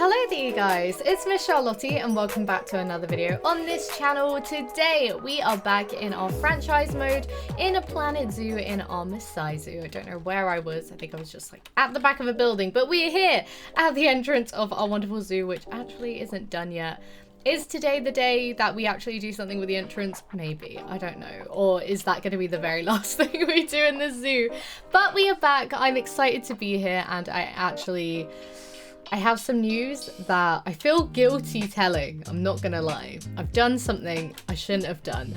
Hello there you guys, it's MissCharlottie and welcome back to another video on this channel. Today we are back in our franchise mode in a Planet Zoo in our Maasai Zoo. I don't know where I was, I think I was just like at the back of a building, but we are here at the entrance of our wonderful zoo, which actually isn't done yet. Is today the day that we actually do something with the entrance? Maybe, I don't know. Or is that going to be the very last thing we do in the zoo? But we are back, I'm excited to be here, and I have some news that I feel guilty telling, I'm not gonna lie. I've done something I shouldn't have done.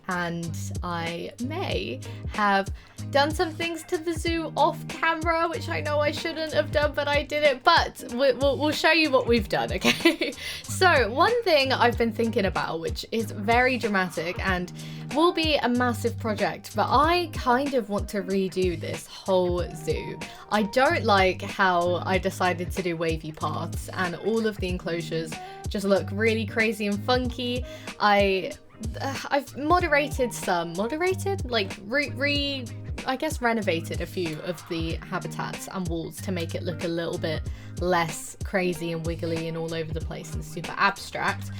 And I may have done some things to the zoo off camera, which I know I shouldn't have done, but I did it. But we'll show you what we've done, okay? So one thing I've been thinking about, which is very dramatic and will be a massive project, but I kind of want to redo this whole zoo. I don't like how I decided to do wavy paths and all of the enclosures just look really crazy and funky. I've moderated some, like I guess renovated a few of the habitats and walls to make it look a little bit less crazy and wiggly and all over the place and super abstract.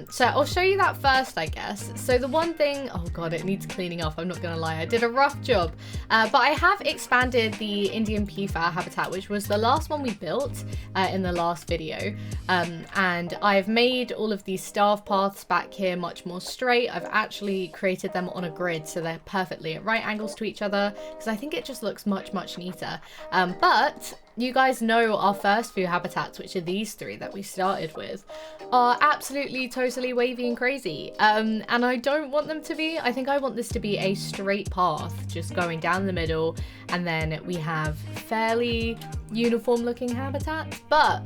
So I'll show you that first, I guess. So the one thing, oh god, it needs cleaning up, I'm not gonna lie, I did a rough job. But I have expanded the Indian peafowl habitat, which was the last one we built in the last video. And I've made all of these staff paths back here much more straight. I've actually created them on a grid so they're perfectly at right angles to each other, because I think it just looks much neater. But you guys know our first few habitats, which are these three that we started with, are absolutely totally wavy and crazy. And I don't want them to be. I think I want this to be a straight path just going down the middle, and then we have fairly uniform looking habitats, but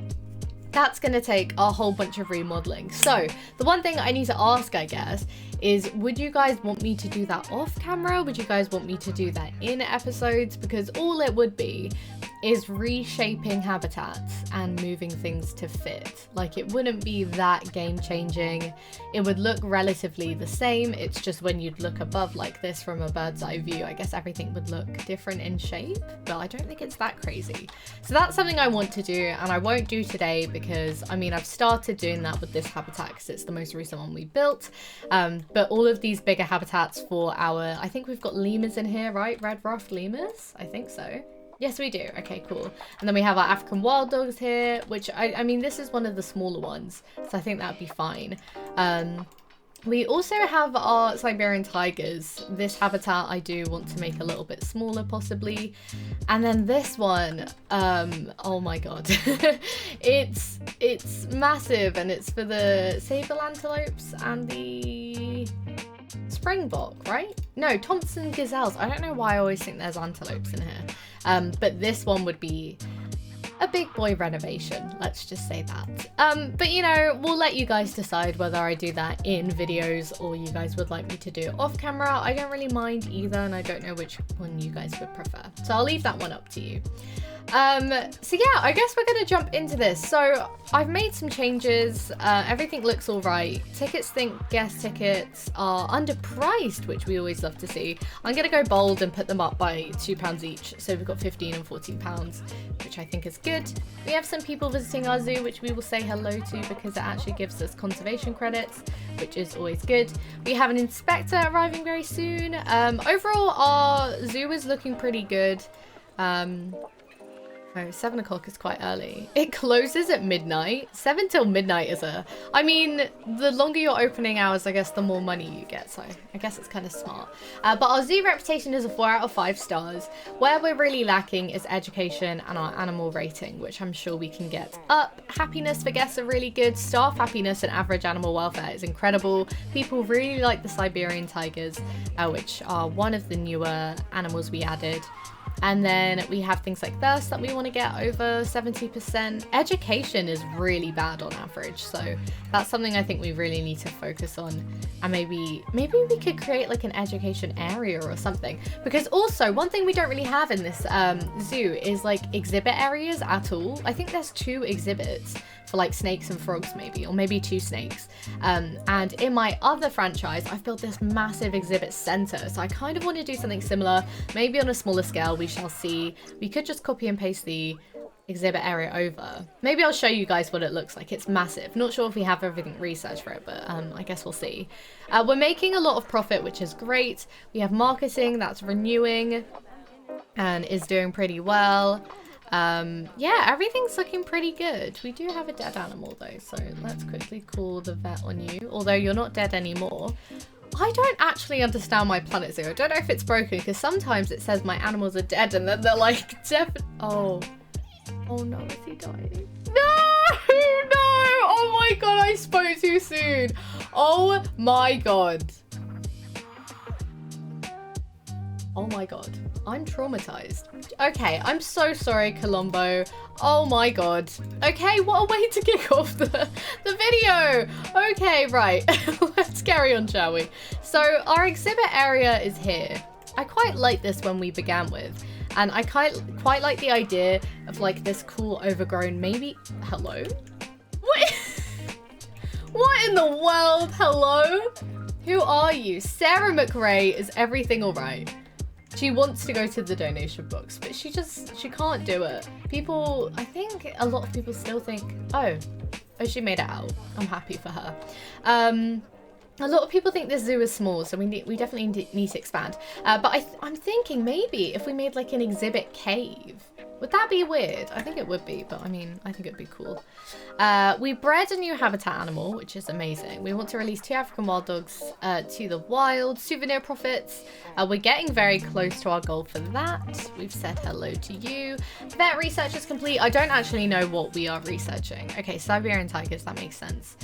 that's going to take a whole bunch of remodeling. So the one thing I need to ask, I guess, is would you guys want me to do that off camera? Would you guys want me to do that in episodes? Because all it would be is reshaping habitats and moving things to fit. Like, it wouldn't be that game changing. It would look relatively the same. It's just when you'd look above like this from a bird's eye view, I guess everything would look different in shape, but I don't think it's that crazy. So that's something I want to do, and I won't do today because, I mean, I've started doing that with this habitat because it's the most recent one we built. But all of these bigger habitats for our, I think we've got lemurs in here, right? Red ruffed lemurs? I think so. Yes, we do. Okay, cool. And then we have our African wild dogs here, which I mean, this is one of the smaller ones, so I think that'd be fine. We also have our Siberian tigers. This habitat I do want to make a little bit smaller possibly. And then this one, oh my god. it's massive, and it's for the sable antelopes and the springbok, right? No, Thompson gazelles. I don't know why I always think there's antelopes in here. But this one would be a big boy renovation, let's just say that. But you know, we'll let you guys decide whether I do that in videos or you guys would like me to do it off camera. I don't really mind either, and I don't know which one you guys would prefer, so I'll leave that one up to you. So yeah, I guess we're gonna jump into this. So I've made some changes. Everything looks all right. Tickets, think guest tickets are underpriced, which we always love to see. I'm gonna go bold and put them up by £2 each, so we've got £15 and £14, which I think is good. We have some people visiting our zoo, which we will say hello to because it actually gives us conservation credits, which is always good. We have an inspector arriving very soon. Overall, our zoo is looking pretty good. Oh, 7 o'clock is quite early. It closes at midnight. 7 till midnight is I mean, the longer your opening hours, I guess, the more money you get. So I guess it's kind of smart. But our zoo reputation is a 4 out of 5 stars. Where we're really lacking is education and our animal rating, which I'm sure we can get up. Happiness for guests are really good. Staff happiness and average animal welfare is incredible. People really like the Siberian tigers, which are one of the newer animals we added. And then we have things like thirst that we want to get over 70%. Education is really bad on average, so that's something I think we really need to focus on. And maybe we could create like an education area or something. Because also, one thing we don't really have in this zoo is like exhibit areas at all. I think there's 2 exhibits for like snakes and frogs maybe, or maybe 2 snakes. And in my other franchise, I've built this massive exhibit center. So I kind of want to do something similar, maybe on a smaller scale. We shall see. We could just copy and paste the exhibit area over. Maybe I'll show you guys what it looks like. It's massive. Not sure if we have everything researched for it, but I guess we'll see. We're making a lot of profit, which is great. We have marketing that's renewing and is doing pretty well. Yeah, everything's looking pretty good. We do have a dead animal though, so let's quickly call the vet on you, although you're not dead anymore. I don't actually understand my Planet Zoo. I don't know if it's broken, because sometimes it says my animals are dead and then they're like oh no, is he dying? No! Oh my god, I spoke too soon. Oh my god. Oh my god. I'm traumatized. Okay, I'm so sorry, Colombo. Oh my god. Okay, what a way to kick off the video. Okay, right. Let's carry on, shall we? So our exhibit area is here. I quite like this when we began with. And I quite like the idea of like this cool overgrown, maybe, hello? What? What in the world? Hello? Who are you? Sarah McRae, is everything all right? She wants to go to the donation box, but she can't do it. People, I think a lot of people still think, oh, she made it out. I'm happy for her. A lot of people think this zoo is small, so we definitely need to expand. But I'm thinking maybe if we made like an exhibit cave, would that be weird? I think it would be, but I mean, I think it'd be cool. We bred a new habitat animal, which is amazing. We want to release 2 African wild dogs to the wild. Souvenir profits. We're getting very close to our goal for that. We've said hello to you. Vet research is complete. I don't actually know what we are researching. Okay, Siberian tigers, that makes sense.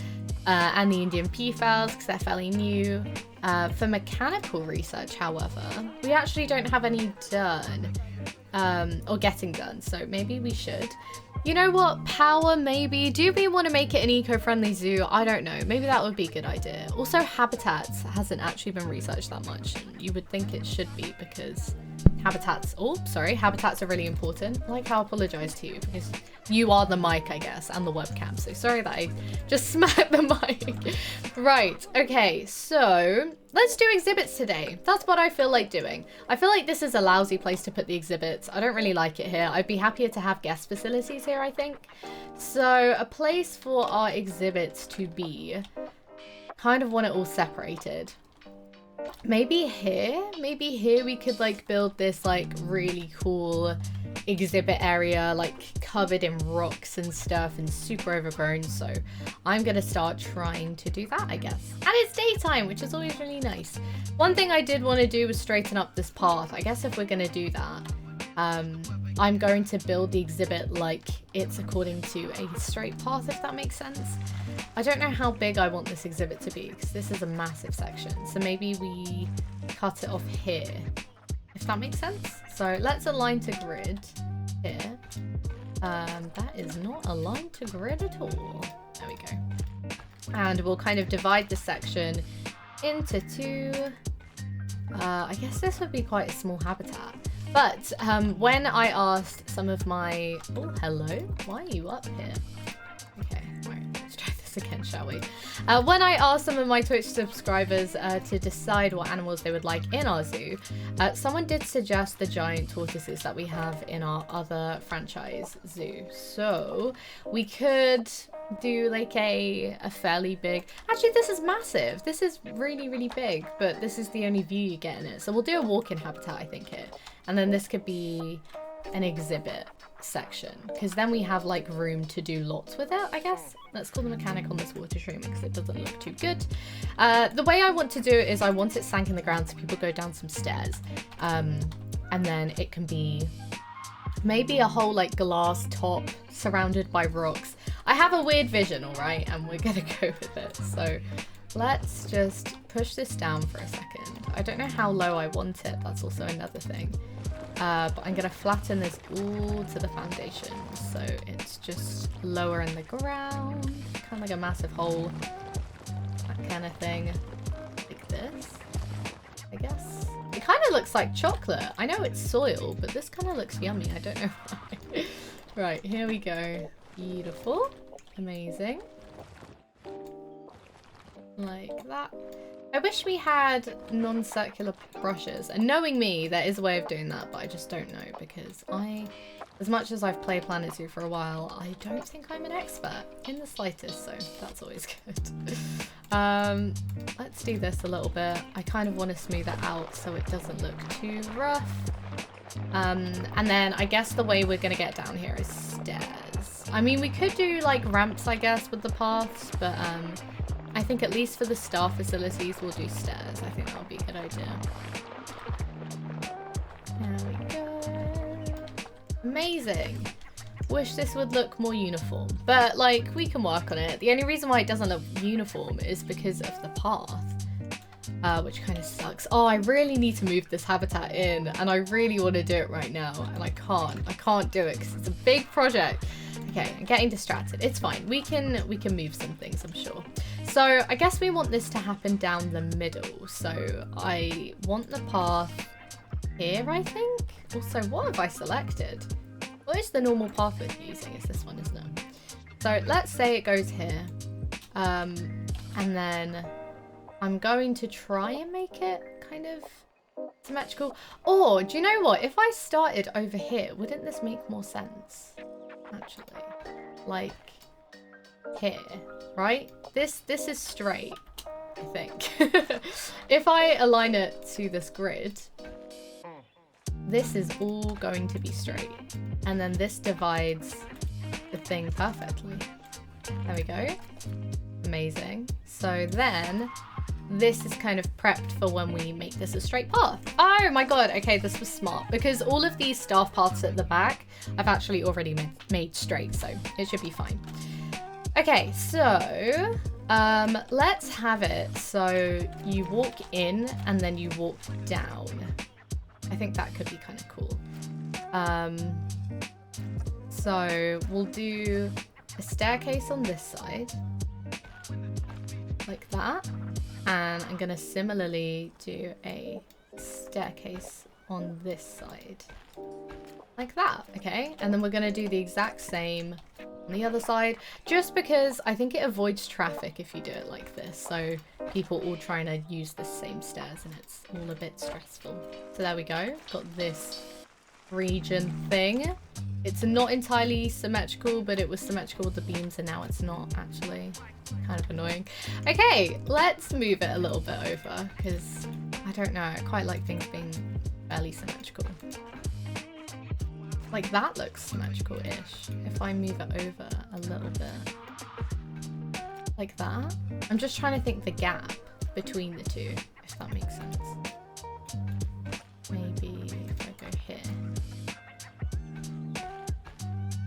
And the Indian peafowls, because they're fairly new. For mechanical research, however, we actually don't have any done. Or getting done, so maybe we should. You know what? Power, maybe. Do we want to make it an eco-friendly zoo? I don't know. Maybe that would be a good idea. Also, habitats hasn't actually been researched that much. You would think it should be, because habitats are really important. I like how I apologize to you, because you are the mic, I guess, and the webcam. So sorry that I just smacked the mic. Right, okay, so let's do exhibits today. That's what I feel like doing. I feel like this is a lousy place to put the exhibits. I don't really like it here. I'd be happier to have guest facilities here, I think. So a place for our exhibits to be. Kind of want it all separated. Maybe here we could like build this like really cool exhibit area, like covered in rocks and stuff and super overgrown. So I'm gonna start trying to do that, I guess. And it's daytime, which is always really nice. One thing I did want to do was straighten up this path. I guess if we're gonna do that, I'm going to build the exhibit like it's according to a straight path, if that makes sense. I don't know how big I want this exhibit to be, because this is a massive section. So maybe we cut it off here, if that makes sense. So let's align to grid here. That is not aligned to grid at all. There we go. And we'll kind of divide the section into 2. I guess this would be quite a small habitat. But when I asked some of my... Oh, hello. Why are you up here? Okay, right. Let's try this again, shall we? When I asked some of my Twitch subscribers to decide what animals they would like in our zoo, someone did suggest the giant tortoises that we have in our other franchise zoo. So we could do like a fairly big... Actually, this is massive. This is really, really big, but this is the only view you get in it. So we'll do a walk-in habitat, I think, here. And then this could be an exhibit section, because then we have like room to do lots with it, I guess. Let's call the mechanic on this water treatment because it doesn't look too good. The way I want to do it is I want it sank in the ground so people go down some stairs. And then it can be maybe a whole like glass top surrounded by rocks. I have a weird vision, all right, and we're gonna go with it. So let's just push this down for a second. I don't know how low I want it. That's also another thing. But I'm going to flatten this all to the foundation. So it's just lower in the ground. Kind of like a massive hole. That kind of thing. Like this, I guess. It kind of looks like chocolate. I know it's soil, but this kind of looks yummy. I don't know why. Right, here we go. Beautiful. Amazing. like that. I wish we had non-circular brushes, and knowing me, there is a way of doing that, but I just don't know because as much as I've played Planet Zoo for a while, I don't think I'm an expert in the slightest, so that's always good. Let's do this a little bit. I kind of want to smooth it out so it doesn't look too rough. And then I guess the way we're going to get down here is stairs. I mean, we could do like ramps, I guess, with the paths, but I think at least for the staff facilities, we'll do stairs. I think that would be a good idea. There we go. Amazing. Wish this would look more uniform, but like we can work on it. The only reason why it doesn't look uniform is because of the path, which kind of sucks. Oh, I really need to move this habitat in, and I really want to do it right now, and I can't do it because it's a big project. Okay, I'm getting distracted. It's fine. We can move some things, I'm sure. So I guess we want this to happen down the middle. So I want the path here, I think. Also, what have I selected? What is the normal path we're using? It's this one, isn't it? So let's say it goes here. And then I'm going to try and make it kind of symmetrical. Or, do you know what? If I started over here, wouldn't this make more sense? Actually, like here, right? This is straight, I think. If I align it to this grid, this is all going to be straight, and then this divides the thing perfectly. There we go. Amazing. So then this is kind of prepped for when we make this a straight path. Oh my god, okay, this was smart because all of these staff paths at the back I've actually already made straight, so it should be fine. Okay, so let's have it so you walk in and then you walk down. I think that could be kind of cool. So we'll do a staircase on this side, like that. And I'm going to similarly do a staircase on this side, like that, okay? And then we're going to do the exact same on the other side, just because I think it avoids traffic if you do it like this. So people all trying to use the same stairs and it's all a bit stressful. So there we go. Got this region thing. It's not entirely symmetrical, but it was symmetrical with the beams and now it's not actually. Kind of annoying. Okay, let's move it a little bit over because I don't know, I quite like things being fairly symmetrical. Like that looks symmetrical-ish. If I move it over a little bit like that. I'm just trying to think the gap between the two, if that makes sense. Maybe if I go here.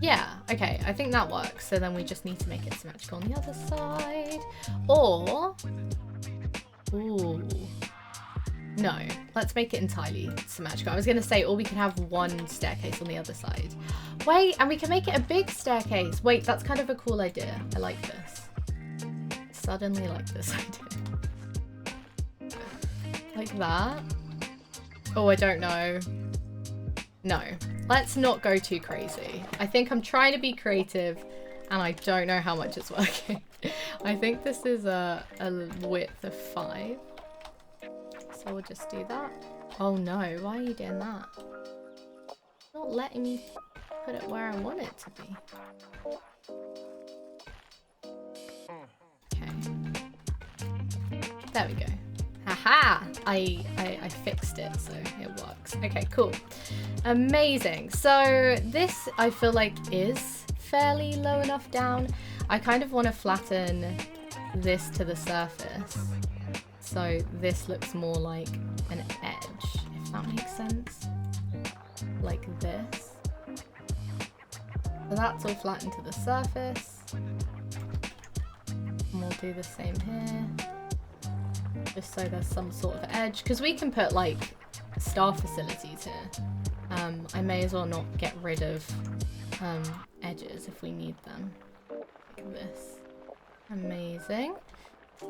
Yeah, okay, I think that works. So then we just need to make it symmetrical on the other side. Or, ooh, no, let's make it entirely symmetrical. I was going to say, or we can have one staircase on the other side. Wait, and we can make it a big staircase. Wait, that's kind of a cool idea. I like this. Suddenly like this idea. Like that. Oh, I don't know. No, let's not go too crazy. I think I'm trying to be creative and I don't know how much it's working. I think this is a width of 5. So we'll just do that. Oh no, why are you doing that? Not letting me put it where I want it to be. Okay. There we go. Haha! I fixed it, so it works. Okay, cool. Amazing. So this, I feel like, is fairly low enough down. I kind of want to flatten this to the surface. So this looks more like an edge, if that makes sense. Like this. So that's all flattened to the surface. And we'll do the same here. Just so there's some sort of edge, because we can put like staff facilities here. I may as well not get rid of edges if we need them. Like this. Amazing.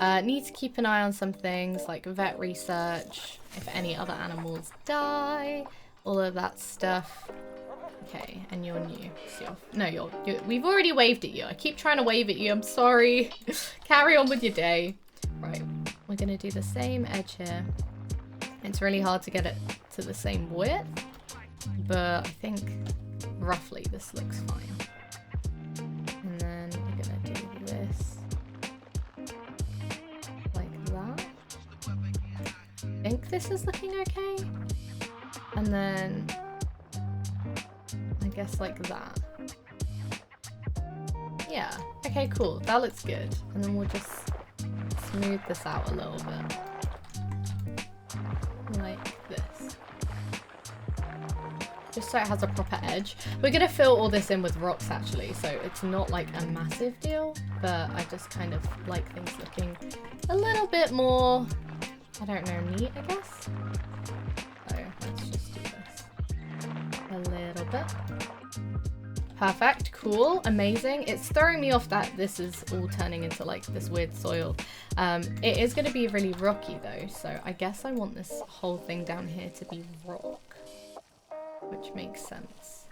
Need to keep an eye on some things like vet research, if any other animals die, all of that stuff. Okay, and you're new. So no, we've already waved at you. I keep trying to wave at you. I'm sorry. Carry on with your day. Right, we're gonna do the same edge here. It's really hard to get it to the same width, but I think roughly this looks fine. And then we're gonna do this like that. I think this is looking okay. And then I guess like that. Yeah, okay, cool. That looks good. And then we'll just smooth this out a little bit. Like this. Just so it has a proper edge. We're gonna fill all this in with rocks actually, so it's not like a massive deal, but I just kind of like things looking a little bit more, I don't know, neat, I guess. So let's just do this a little bit. Perfect, cool, amazing. It's throwing me off that this is all turning into like this weird soil. It is going to be really rocky though, so I guess I want this whole thing down here to be rock, which makes sense.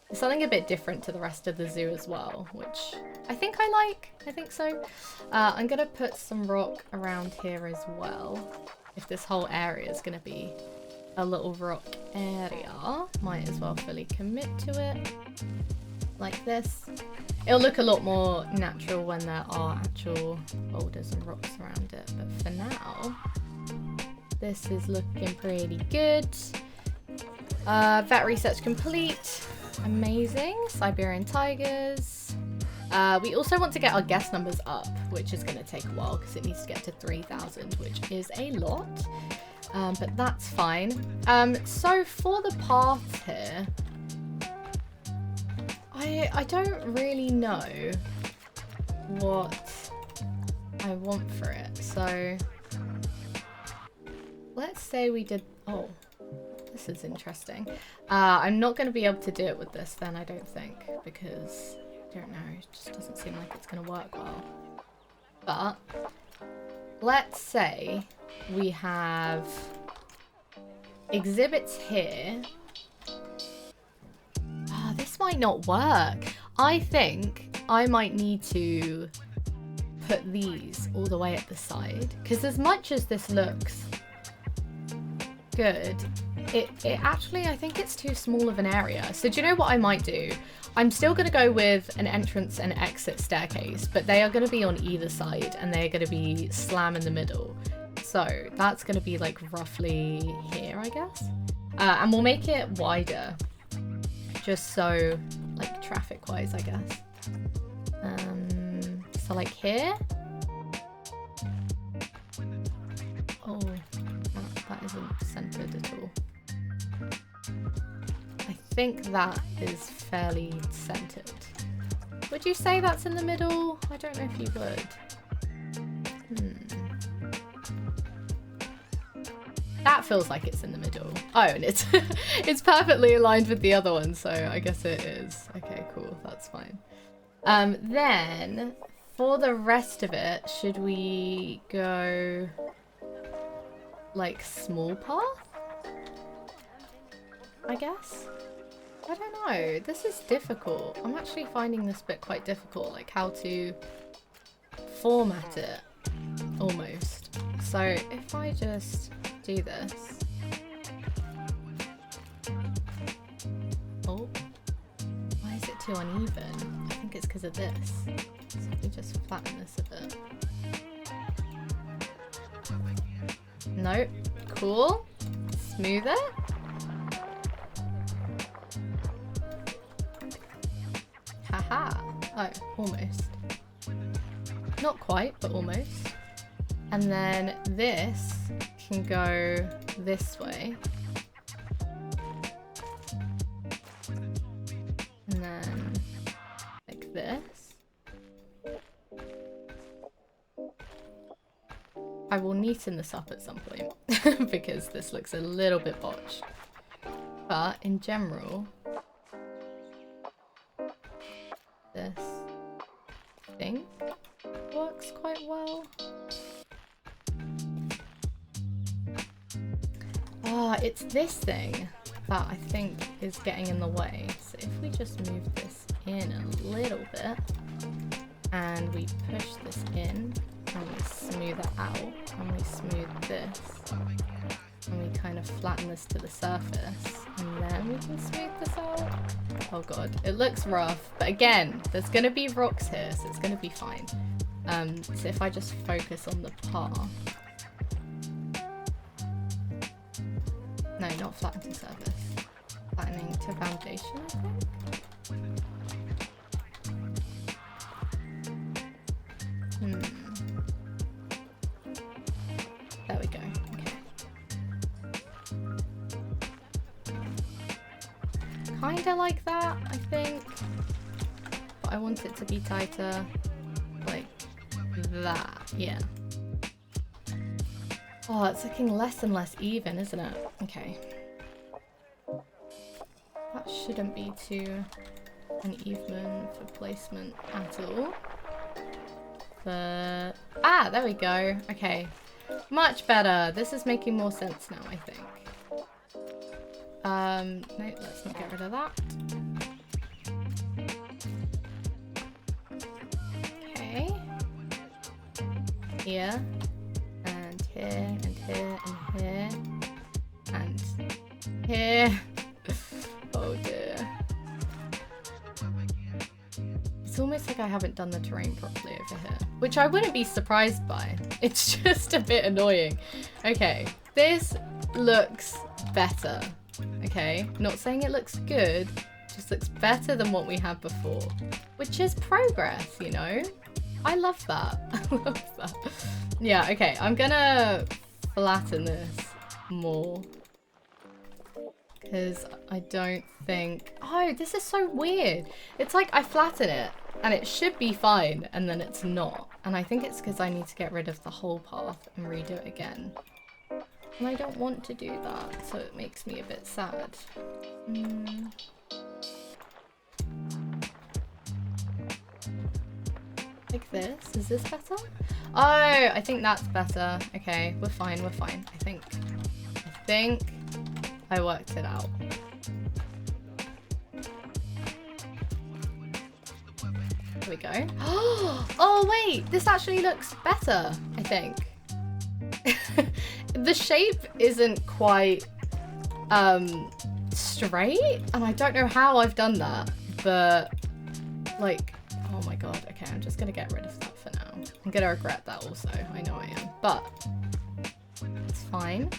It's something a bit different to the rest of the zoo as well, which I think I like. I think so. I'm going to put some rock around here as well. If this whole area is going to be a little rock area, might as well fully commit to it like this. It'll look a lot more natural when there are actual boulders and rocks around it, but for now this is looking pretty good. Vet research complete. Amazing. Siberian tigers. We also want to get our guest numbers up, which is going to take a while because it needs to get to 3,000, which is a lot. But that's fine. So for the paths here, I don't really know what I want for it. So let's say we did, oh, this is interesting. I'm not going to be able to do it with this then, I don't think, because I don't know, it just doesn't seem like it's going to work well. But let's say we have exhibits here. This might not work. I think I might need to put these all the way at the side, because as much as this looks good, it actually, I think it's too small of an area. So do you know what I might do? I'm still going to go with an entrance and exit staircase, but they are going to be on either side and they're going to be slam in the middle. So that's going to be like roughly here, I guess. And we'll make it wider, just so like traffic wise, I guess. So like here. Oh, that isn't centered at all. I think that is fairly centered. Would you say that's in the middle? I don't know if you would. That feels like it's in the middle. Oh, and it's it's perfectly aligned with the other one, so I guess it is. Okay, cool, that's fine. Then for the rest of it, should we go like small path? I guess. I don't know. This is difficult. I'm actually finding this bit quite difficult, like how to format it almost. So if I just do this. Oh, why is it too uneven? I think it's because of this. So if we just flatten this a bit. Nope. Cool. Smooth it. Haha. Oh, almost. Not quite, but almost. And then this can go this way. And then like this. I will neaten this up at some point because this looks a little bit botched. But in general, this I think works quite well. It's this thing that I think is getting in the way. So if we just move this in a little bit and we push this in And we smooth it out. And we smooth this. And we kind of flatten this to the surface. And then we can smooth this out. Oh god, it looks rough. But again, there's going to be rocks here, so it's going to be fine. So if I just focus on the path. No, not flattening to surface. Flattening to foundation, I think. There we go. Okay. Kinda like that, I think. But I want it to be tighter. Like that. Yeah. Oh, it's looking less and less even, isn't it? Okay. That shouldn't be too uneven for placement at all. But... ah, there we go. Okay. Much better. This is making more sense now, I think. No, let's not get rid of that. Okay. Here. And here, and here, and here. And here. Oh dear. It's almost like I haven't done the terrain properly over here, which I wouldn't be surprised by. It's just a bit annoying. Okay, this looks better. Okay, not saying it looks good, just looks better than what we had before, which is progress, you know? I love that. I love that. Yeah, okay, I'm gonna flatten this more. Because I don't think... oh, this is so weird. It's like I flatten it and it should be fine and then it's not. And I think it's because I need to get rid of the whole path and redo it again. And I don't want to do that, so it makes me a bit sad. Like this? Is this better? Oh, I think that's better. Okay, we're fine, we're fine. I think I worked it out. There we go. Oh wait, this actually looks better, I think. The shape isn't quite straight, and I don't know how I've done that, but like, oh my god, okay, I'm just gonna get rid of that for now. I'm gonna regret that also, I know I am, but it's fine,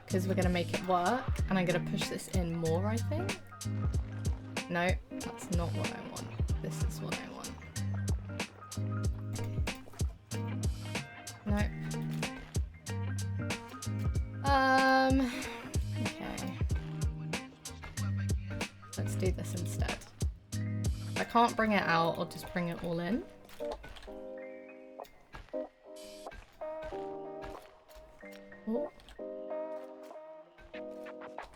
because we're gonna make it work, and I'm gonna push this in more, I think. No, that's not what I want. This is what I want. No. Okay. Let's do this instead. If I can't bring it out, I'll just bring it all in. Ooh.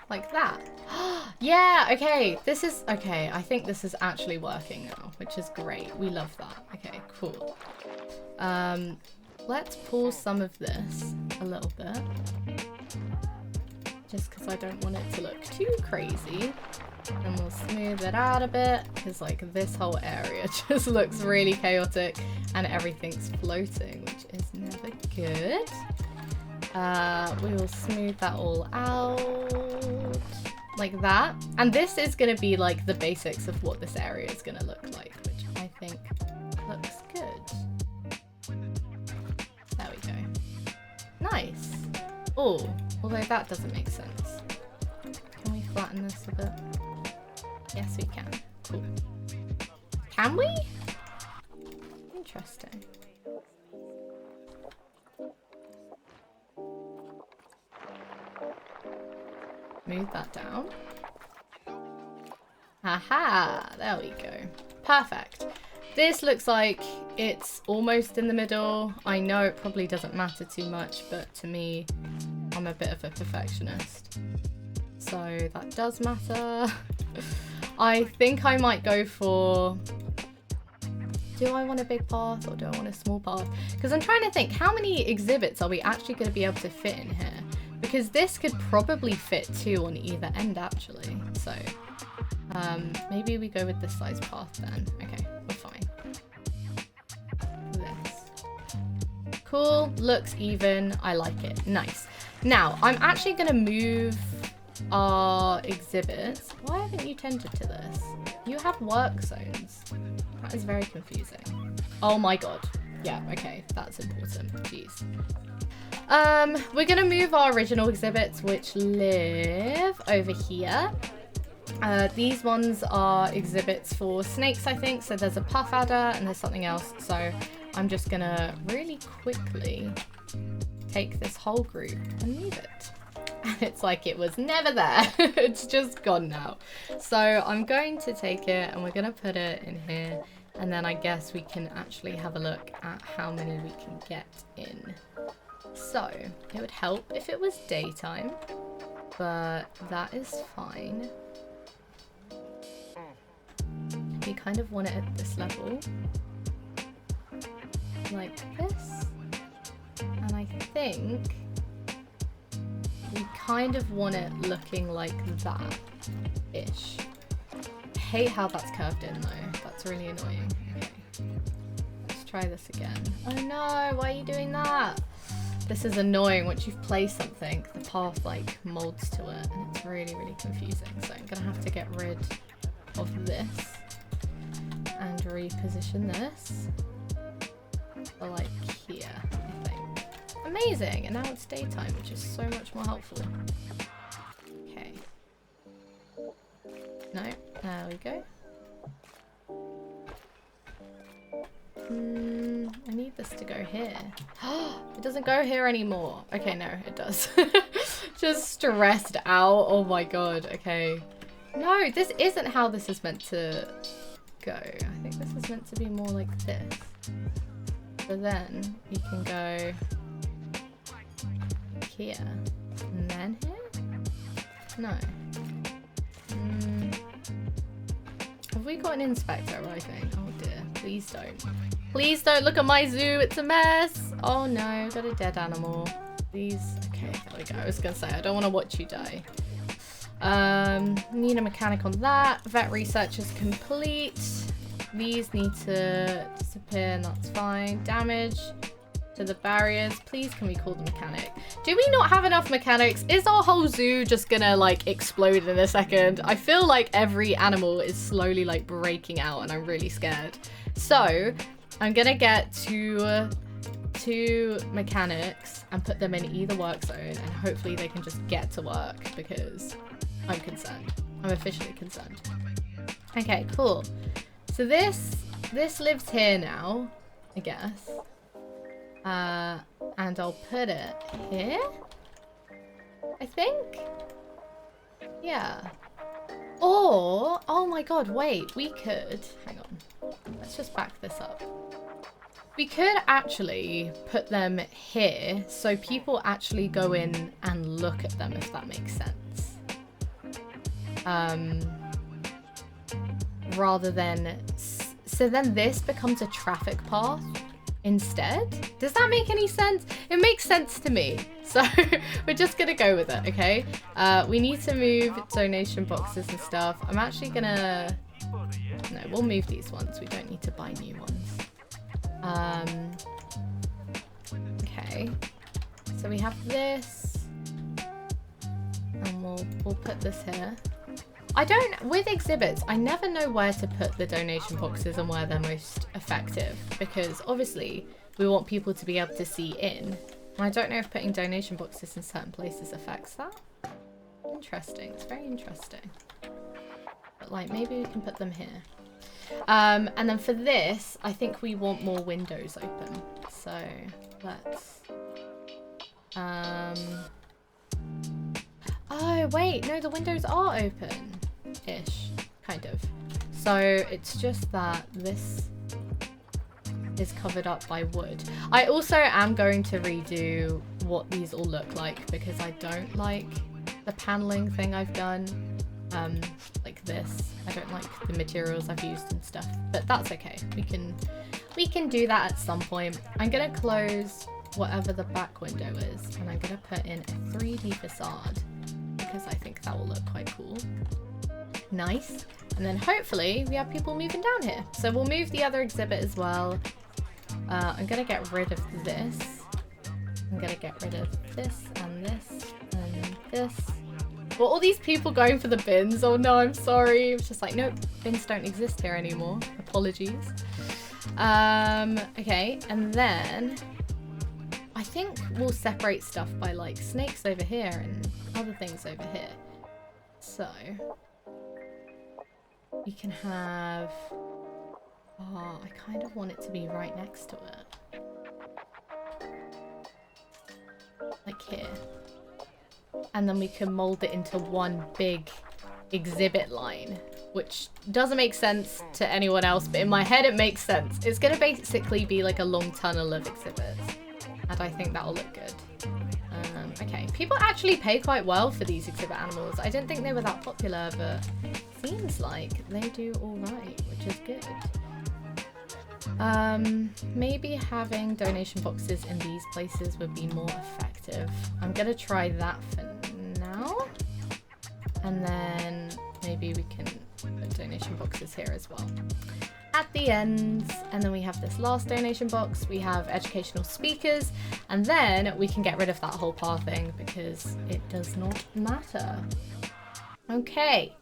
Like that. Yeah, okay. This is, okay, I think this is actually working now, which is great. We love that. Okay, cool. Let's pause some of this a little bit. Just because I don't want it to look too crazy. And we'll smooth it out a bit, because like this whole area just looks really chaotic and everything's floating, which is never good. We will smooth that all out like that. And this is going to be like the basics of what this area is going to look like, which I think looks good. There we go. Nice. Oh, although that doesn't make sense. Can we flatten this a bit? Yes, we can. Cool. Can we? Interesting. Move that down. Aha! There we go. Perfect. This looks like it's almost in the middle. I know it probably doesn't matter too much, but to me, I'm a bit of a perfectionist. So that does matter. I think I might go for... do I want a big path or do I want a small path? Because I'm trying to think, how many exhibits are we actually going to be able to fit in here? Because this could probably fit 2 on either end, actually. So maybe we go with this size path then. Okay, we're fine. This. Cool, looks even, I like it, nice. Now, I'm actually gonna move our exhibits. Why haven't you tended to this? You have work zones. That is very confusing. Oh my god. Yeah, okay, that's important, jeez. We're gonna move our original exhibits, which live over here. These ones are exhibits for snakes, I think. So there's a puff adder and there's something else. So I'm just gonna really quickly take this whole group and move it. And it's like it was never there. It's just gone now. So I'm going to take it and we're gonna put it in here. And then I guess we can actually have a look at how many we can get in. So it would help if it was daytime, but that is fine. We kind of want it at this level, like this, and I think we kind of want it looking like that-ish. I hate how that's curved in though, that's really annoying. Okay, let's try this again. Oh no, why are you doing that? This is annoying. Once you've placed something, the path like molds to it and it's really, really confusing. So I'm gonna have to get rid of this and reposition this for like here, I think. Amazing, and now it's daytime, which is so much more helpful. Okay. No, there we go. I need this to go here. It doesn't go here anymore. Okay, no, it does. Just stressed out. Oh my god, okay. No, this isn't how this is meant to go. I think this is meant to be more like this. So then we can go here and then here? No. Have we got an inspector arriving? Oh dear, please don't. Please don't look at my zoo, it's a mess. Oh no, got a dead animal. Please, okay, there we go. I was gonna say, I don't wanna watch you die. Need a mechanic on that. Vet research is complete. These need to disappear and that's fine. Damage to the barriers. Please can we call the mechanic? Do we not have enough mechanics? Is our whole zoo just gonna like explode in a second? I feel like every animal is slowly like breaking out and I'm really scared. So I'm gonna get two mechanics and put them in either work zone and hopefully they can just get to work because I'm concerned. I'm officially concerned. Okay, cool. So this lives here now, I guess. And I'll put it here, I think. Yeah. Or, oh my god, wait, we could, hang on. Let's just back this up. We could actually put them here so people actually go in and look at them, if that makes sense. Rather than, so then this becomes a traffic path instead. Does that make any sense? It makes sense to me. So we're just gonna go with it, okay? We need to move donation boxes and stuff. I'm actually gonna, no, we'll move these ones. We don't need to buy new ones. Okay. So we have this and we'll put this here. I don't, with exhibits, I never know where to put the donation boxes and where they're most effective because obviously we want people to be able to see in. And I don't know if putting donation boxes in certain places affects that. Interesting, it's very interesting. But like maybe we can put them here. And then for this, I think we want more windows open. So let's, oh wait, no, the windows are open-ish, kind of. So it's just that this is covered up by wood. I also am going to redo what these all look like because I don't like the paneling thing I've done. Like this. I don't like the materials I've used and stuff, but that's okay. We can do that at some point. I'm gonna close whatever the back window is and I'm gonna put in a 3D facade because I think that will look quite cool. Nice. And then hopefully we have people moving down here. So we'll move the other exhibit as well. I'm gonna get rid of this gonna get rid of this and this and this. Well, all these people going for the bins. Oh no, I'm sorry. It was just like, nope, bins don't exist here anymore. Apologies. Okay, and then I think we'll separate stuff by like snakes over here and other things over here. So we can have, oh, I kind of want it to be right next to it. Like here. And then we can mold it into one big exhibit line, which doesn't make sense to anyone else, but in my head it makes sense. It's gonna basically be like a long tunnel of exhibits, and I think that'll look good. Okay, people actually pay quite well for these exhibit animals. I didn't think they were that popular, but seems like they do all right, which is good. Maybe having donation boxes in these places would be more effective. I'm gonna try that for now, and then maybe we can put donation boxes here as well at the ends. And then we have this last donation box. We have educational speakers, and then we can get rid of that whole par thing because it does not matter. Okay,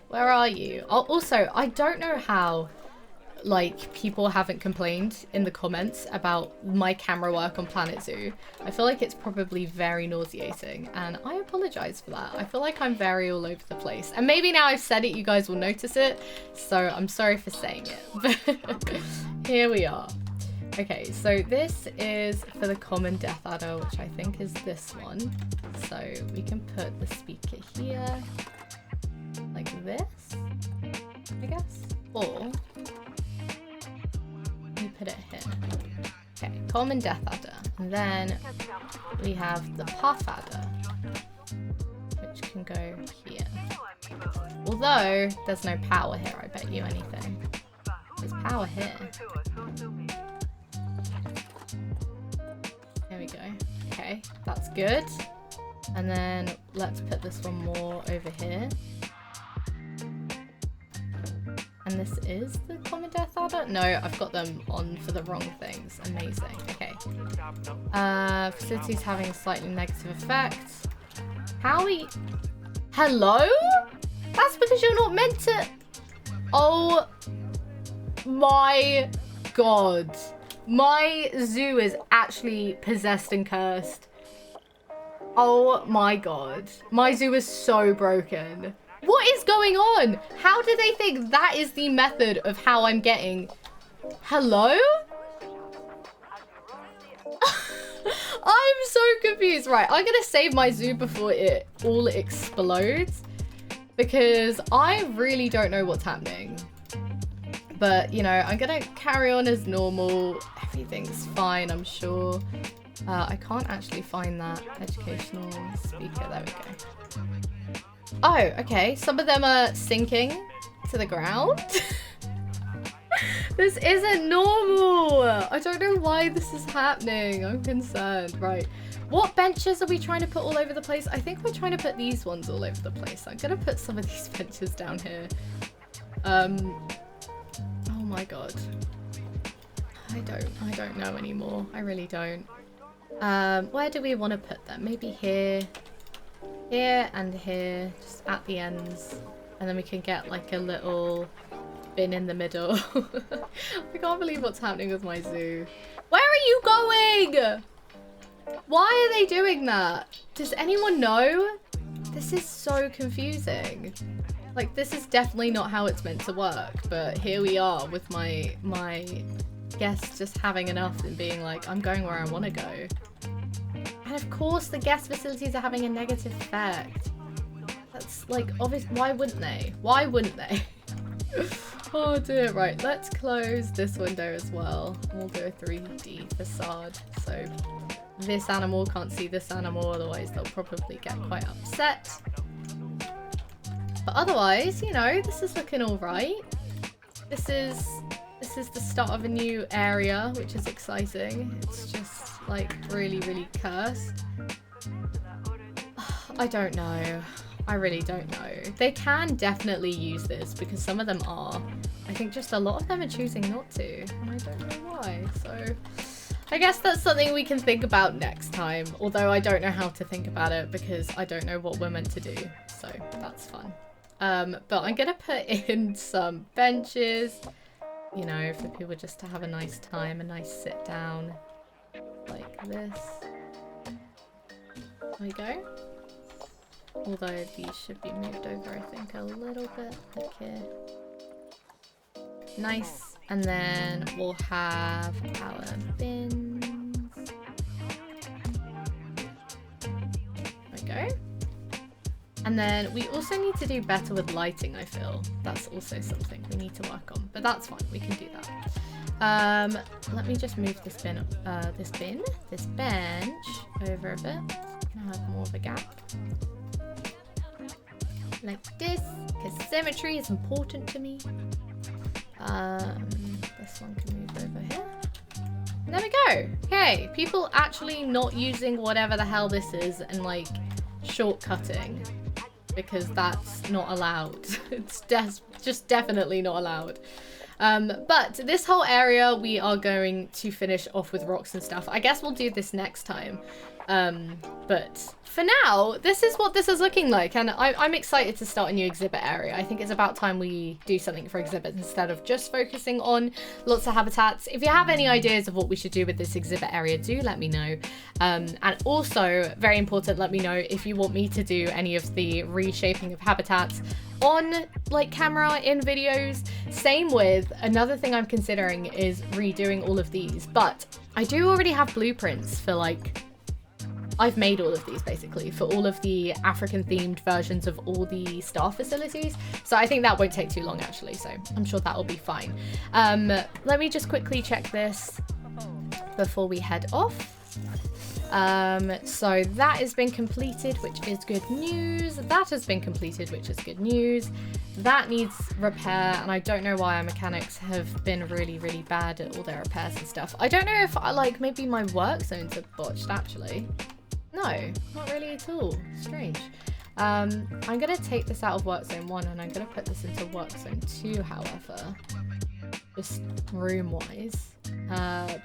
where are you? Oh, also, I don't know how like people haven't complained in the comments about my camera work on Planet Zoo. I feel like it's probably very nauseating, and I apologize for that. I feel like I'm very all over the place, and maybe now I've said it, you guys will notice it, so I'm sorry for saying it. But here we are. Okay, so this is for the common death adder, which I think is this one. So we can put the speaker here like this, I guess, or we put it here. Okay, common death adder. And then we have the puff adder, which can go here. Although there's no power here, I bet you anything. There's power here. There we go. Okay, that's good. And then let's put this one more over here. And this is the common death adder? No, I've got them on for the wrong things. Amazing. Okay. Facilities having a slightly negative effect. How we... Hello? That's because you're not meant to... Oh my god. My zoo is actually possessed and cursed. Oh my god. My zoo is so broken. What is going on? How do they think that is the method of how I'm getting... Hello? I'm so confused. Right, I'm gonna save my zoo before it all explodes, because I really don't know what's happening. But, you know, I'm gonna carry on as normal. Everything's fine, I'm sure. I can't actually find that educational speaker. There we go. Oh, okay. Some of them are sinking to the ground. This isn't normal. I don't know why this is happening. I'm concerned. Right. What benches are we trying to put all over the place? I think we're trying to put these ones all over the place. I'm going to put some of these benches down here. Oh my god. I don't know anymore. I really don't. Where do we want to put them? Maybe here. Here and here, just at the ends, and then we can get like a little bin in the middle. I can't believe what's happening with my zoo. Where are you going? Why are they doing that? Does anyone know? This is so confusing. Like, this is definitely not how it's meant to work, but here we are with my guests just having enough and being like, I'm going where I want to go. And of course the guest facilities are having a negative effect. That's like obvious. Why wouldn't they? Why wouldn't they? Oh dear. Right, let's close this window as well. We'll do a 3D facade, so this animal can't see this animal, otherwise they'll probably get quite upset. But otherwise, you know, this is looking all right. This is the start of a new area, which is exciting. It's just like really cursed. I don't know. I really don't know. They can definitely use this because some of them are. I think just a lot of them are choosing not to, and I don't know why. So I guess that's something we can think about next time. Although I don't know how to think about it because I don't know what we're meant to do. So that's fun. But I'm gonna put in some benches, you know, for people just to have a nice time, a nice sit down like this. There we go. Although these should be moved over, I think, a little bit, like here. Nice. And then we'll have our bins. There we go. And then we also need to do better with lighting, I feel. That's also something we need to work on, but that's fine, we can do that. Let me just move this bench over a bit. Can I have more of a gap? Like this, because symmetry is important to me. This one can move over here. And there we go. Okay, people actually not using whatever the hell this is and like shortcutting, because that's not allowed. It's just definitely not allowed. But this whole area we are going to finish off with rocks and stuff. I guess we'll do this next time. But for now, this is what this is looking like, and I'm excited to start a new exhibit area. I think it's about time we do something for exhibits instead of just focusing on lots of habitats. If you have any ideas of what we should do with this exhibit area, do let me know. And also, very important, let me know if you want me to do any of the reshaping of habitats on like camera in videos. Same with another thing I'm considering is redoing all of these, but I do already have blueprints for like, I've made all of these basically for all of the African themed versions of all the staff facilities. So I think that won't take too long actually. So I'm sure that will be fine. Let me just quickly check this before we head off. So that has been completed, which is good news. That has been completed, which is good news. That needs repair, and I don't know why our mechanics have been really, really bad at all their repairs and stuff. I don't know if maybe my work zones are botched actually. No, not really at all. Strange. I'm gonna take this out of work zone 1 and I'm gonna put this into work zone 2, however, just room wise,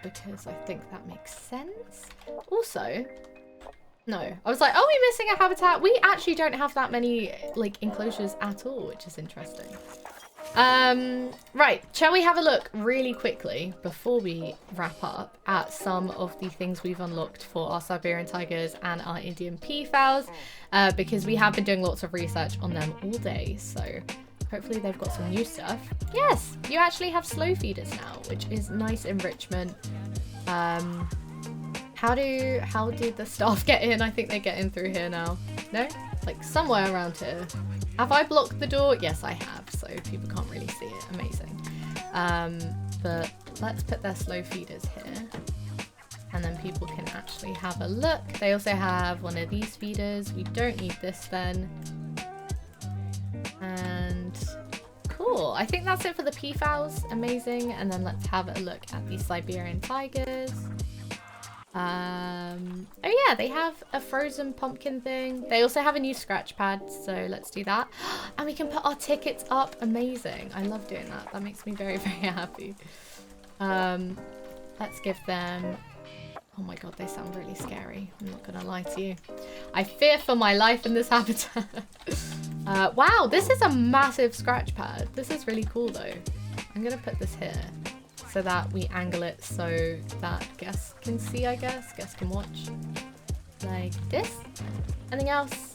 because I think that makes sense. Also, no, I was like, are we missing a habitat? We actually don't have that many like enclosures at all, which is interesting. Right, shall we have a look really quickly before we wrap up at some of the things we've unlocked for our Siberian tigers and our Indian peafowls, because we have been doing lots of research on them all day, so hopefully they've got some new stuff. Yes, you actually have slow feeders now, which is nice enrichment. How do the staff get in? I think they get in through here now. No? Like somewhere around here. Have I blocked the door? Yes, I have, so people can't really see it. Amazing. But let's put their slow feeders here, and then people can actually have a look. They also have one of these feeders. We don't need this then. And cool. I think that's it for the peafowls. Amazing. And then let's have a look at the Siberian tigers. Oh yeah, they have a frozen pumpkin thing. They also have a new scratch pad, so let's do that. And we can put our tickets up. Amazing. I love doing that. That makes me very, very happy. Let's give them... Oh my god, they sound really scary. I'm not gonna lie to you. I fear for my life in this habitat. Wow, this is a massive scratch pad. This is really cool though. I'm gonna put this here, so that we angle it so that guests can see, I guess. Guests can watch. Like this. Anything else?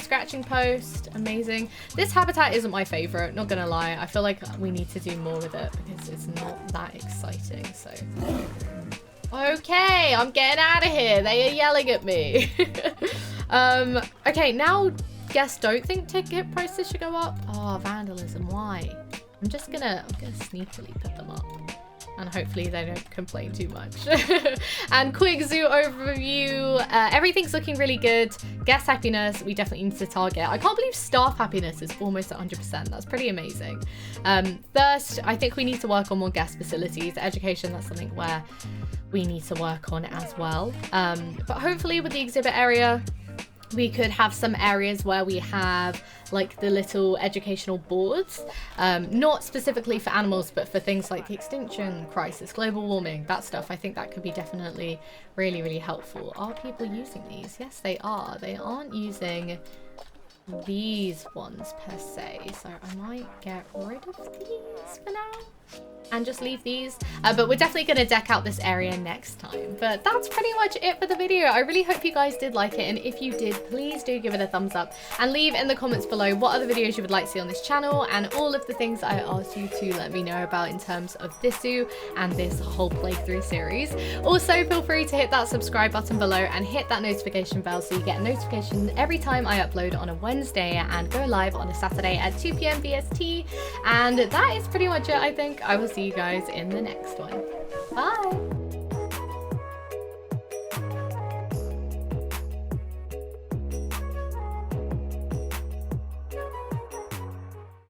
Scratching post. Amazing. This habitat isn't my favourite, not gonna lie. I feel like we need to do more with it because it's not that exciting, so... Okay, I'm getting out of here. They are yelling at me. Okay, now guests don't think ticket prices should go up. Oh, vandalism, why? I'm gonna sneakily put them up, and hopefully they don't complain too much. And quick zoo overview. Everything's looking really good. Guest happiness, we definitely need to target. I can't believe staff happiness is almost at 100%. That's pretty amazing. Thirst, I think we need to work on more guest facilities. Education, that's something where we need to work on as well. But hopefully with the exhibit area, We could have some areas where we have like the little educational boards, not specifically for animals, but for things like the extinction crisis, global warming, that stuff. I think that could be definitely really, really helpful. Are people using these? Yes, they are. They aren't using these ones per se, so I might get rid of these for now and just leave these, but we're definitely going to deck out this area next time. But that's pretty much it for the video. I really hope you guys did like it, and if you did, please do give it a thumbs up and leave in the comments below what other videos you would like to see on this channel and all of the things I asked you to let me know about in terms of this zoo and this whole playthrough series. Also, feel free to hit that subscribe button below and hit that notification bell so you get a notification every time I upload on a Wednesday and go live on a Saturday at 2 p.m. BST. And that is pretty much it, I think. I will see you guys in the next one. Bye!